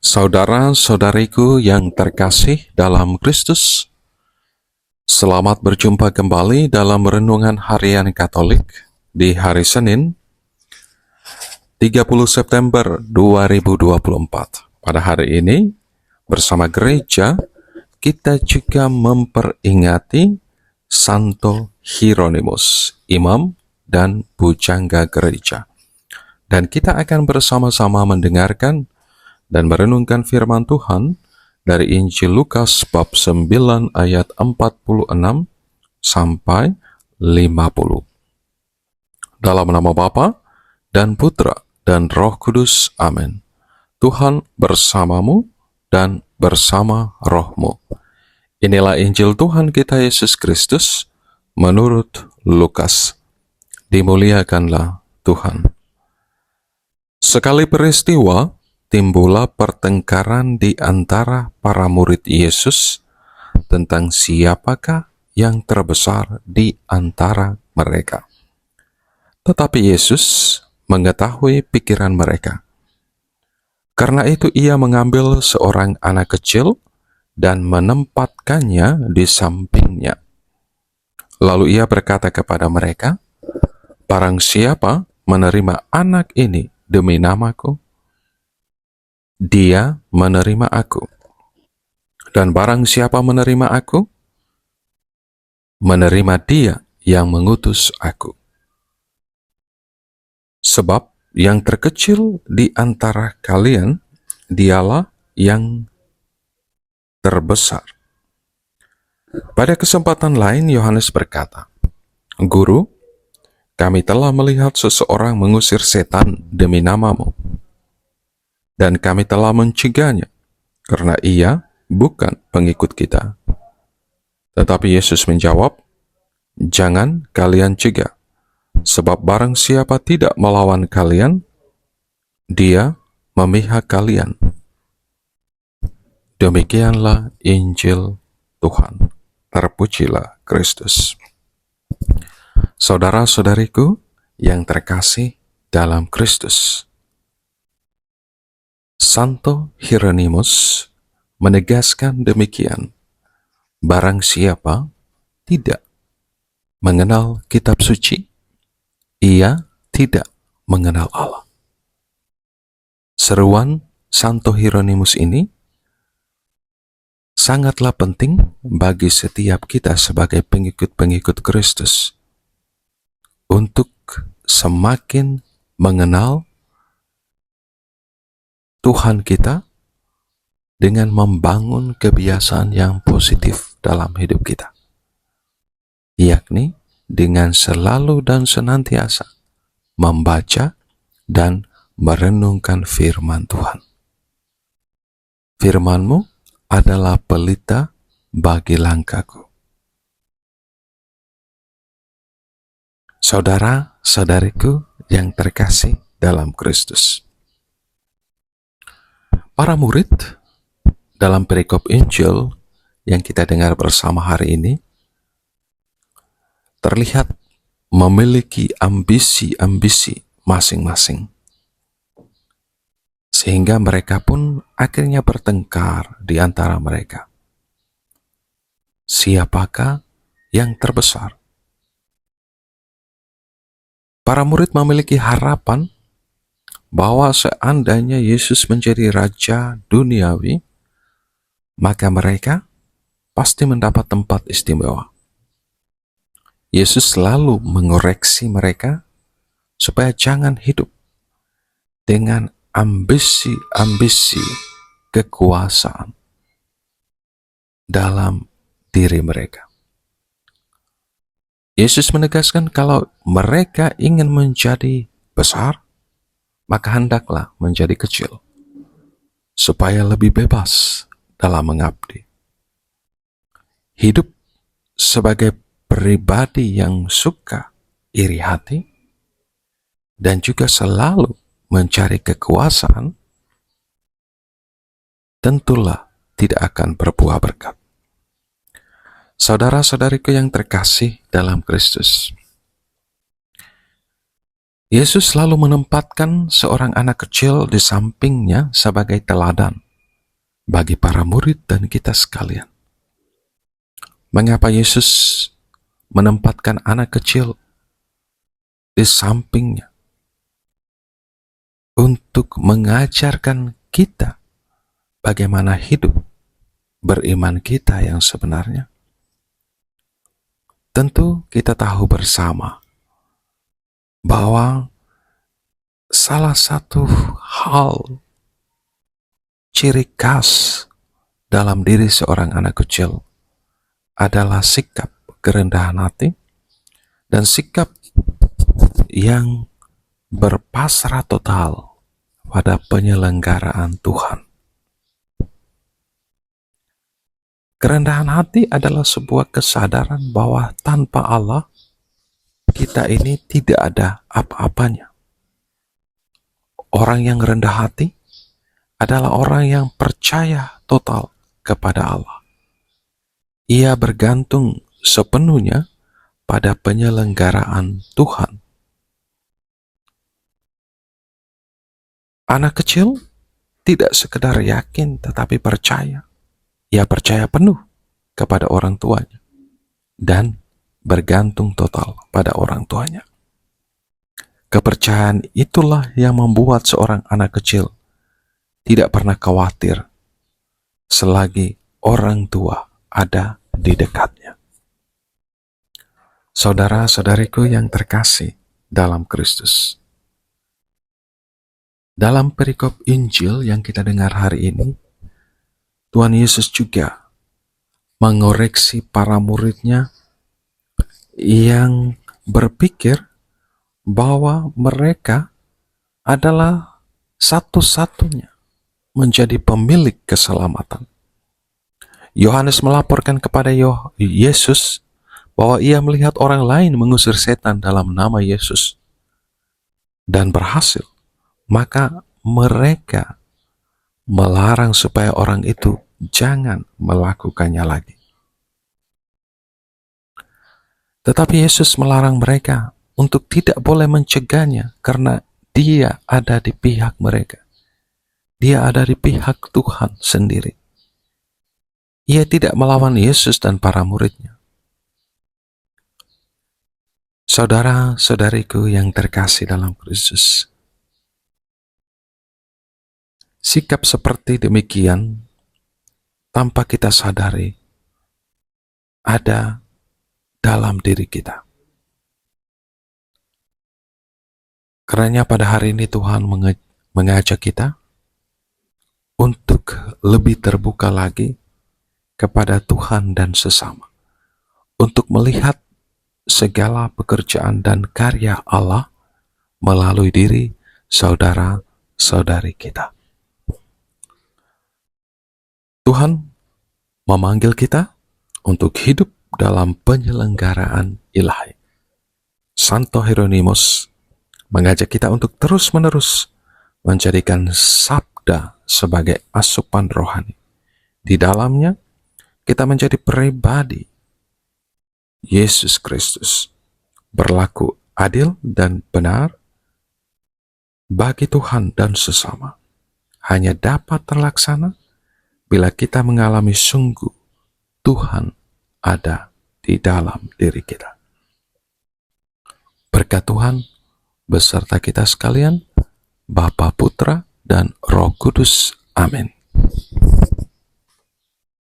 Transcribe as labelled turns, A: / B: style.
A: Saudara-saudariku yang terkasih dalam Kristus, selamat berjumpa kembali dalam Renungan Harian Katolik di hari Senin, 30 September 2024. Pada hari ini, bersama gereja, kita juga memperingati Santo Hieronymus, imam dan pujangga gereja. Dan kita akan bersama-sama mendengarkan dan merenungkan firman Tuhan dari Injil Lukas bab 9 ayat 46 sampai 50. Dalam nama Bapa dan Putra dan Roh Kudus. Amin. Tuhan bersamamu dan bersama rohmu. Inilah Injil Tuhan kita Yesus Kristus menurut Lukas. Dimuliakanlah Tuhan. Sekali peristiwa, timbullah pertengkaran di antara para murid Yesus tentang siapakah yang terbesar di antara mereka. Tetapi Yesus mengetahui pikiran mereka. Karena itu ia mengambil seorang anak kecil dan menempatkannya di sampingnya. Lalu ia berkata kepada mereka, "Barang siapa menerima anak ini demi namaku, dia menerima aku. Dan barang siapa menerima aku, menerima dia yang mengutus aku. Sebab yang terkecil di antara kalian, dialah yang terbesar." Pada kesempatan lain, Yohanes berkata, "Guru, kami telah melihat seseorang mengusir setan demi namamu, dan kami telah mencegahnya, karena ia bukan pengikut kita." Tetapi Yesus menjawab, "Jangan kalian cegah, sebab barang siapa tidak melawan kalian, dia memihak kalian." Demikianlah Injil Tuhan. Terpujilah Kristus. Saudara-saudariku yang terkasih dalam Kristus, Santo Hieronymus menegaskan demikian, barang siapa tidak mengenal kitab suci, ia tidak mengenal Allah. Seruan Santo Hieronymus ini sangatlah penting bagi setiap kita sebagai pengikut-pengikut Kristus untuk semakin mengenal Tuhan kita dengan membangun kebiasaan yang positif dalam hidup kita, yakni dengan selalu dan senantiasa membaca dan merenungkan firman Tuhan. Firman-Mu adalah pelita bagi langkahku. Saudara-saudariku yang terkasih dalam Kristus, para murid dalam perikop Injil yang kita dengar bersama hari ini terlihat memiliki ambisi-ambisi masing-masing, sehingga mereka pun akhirnya bertengkar di antara mereka. Siapakah yang terbesar? Para murid memiliki harapan bahwa seandainya Yesus menjadi raja duniawi, maka mereka pasti mendapat tempat istimewa. Yesus selalu mengoreksi mereka supaya jangan hidup dengan ambisi-ambisi kekuasaan dalam diri mereka. Yesus menegaskan kalau mereka ingin menjadi besar, maka hendaklah menjadi kecil, supaya lebih bebas dalam mengabdi. Hidup sebagai pribadi yang suka iri hati dan juga selalu mencari kekuasaan, tentulah tidak akan berbuah berkat. Saudara-saudariku yang terkasih dalam Kristus, Yesus selalu menempatkan seorang anak kecil di sampingnya sebagai teladan bagi para murid dan kita sekalian. Mengapa Yesus menempatkan anak kecil di sampingnya untuk mengajarkan kita bagaimana hidup beriman kita yang sebenarnya? Tentu kita tahu bersama bahwa salah satu hal ciri khas dalam diri seorang anak kecil adalah sikap kerendahan hati dan sikap yang berpasrah total pada penyelenggaraan Tuhan. Kerendahan hati adalah sebuah kesadaran bahwa tanpa Allah, kita ini tidak ada apa-apanya. Orang yang rendah hati adalah orang yang percaya total kepada Allah. Ia bergantung sepenuhnya pada penyelenggaraan Tuhan. Anak kecil tidak sekedar yakin tetapi percaya. Ia percaya penuh kepada orang tuanya dan bergantung total pada orang tuanya. Kepercayaan itulah yang membuat seorang anak kecil tidak pernah khawatir selagi orang tua ada di dekatnya. Saudara-saudariku yang terkasih dalam Kristus, dalam perikop Injil yang kita dengar hari ini, Tuhan Yesus juga mengoreksi para muridnya yang berpikir bahwa mereka adalah satu-satunya menjadi pemilik keselamatan. Yohanes melaporkan kepada Yesus bahwa ia melihat orang lain mengusir setan dalam nama Yesus dan berhasil. Maka mereka melarang supaya orang itu jangan melakukannya lagi. Tetapi Yesus melarang mereka untuk tidak boleh mencegahnya karena dia ada di pihak mereka. Dia ada di pihak Tuhan sendiri. Ia tidak melawan Yesus dan para muridnya. Saudara-saudariku yang terkasih dalam Kristus, sikap seperti demikian tanpa kita sadari ada dalam diri kita. Karena pada hari ini Tuhan mengajak kita untuk lebih terbuka lagi kepada Tuhan dan sesama, untuk melihat segala pekerjaan dan karya Allah melalui diri saudara-saudari kita. Tuhan memanggil kita untuk hidup dalam penyelenggaraan ilahi. Santo Hieronymus mengajak kita untuk terus-menerus menjadikan sabda sebagai asupan rohani. Di dalamnya, kita menjadi pribadi Yesus Kristus, berlaku adil dan benar bagi Tuhan dan sesama. Hanya dapat terlaksana bila kita mengalami sungguh Tuhan ada di dalam diri kita. Berkat Tuhan beserta kita sekalian, Bapa, Putra, dan Roh Kudus. Amin.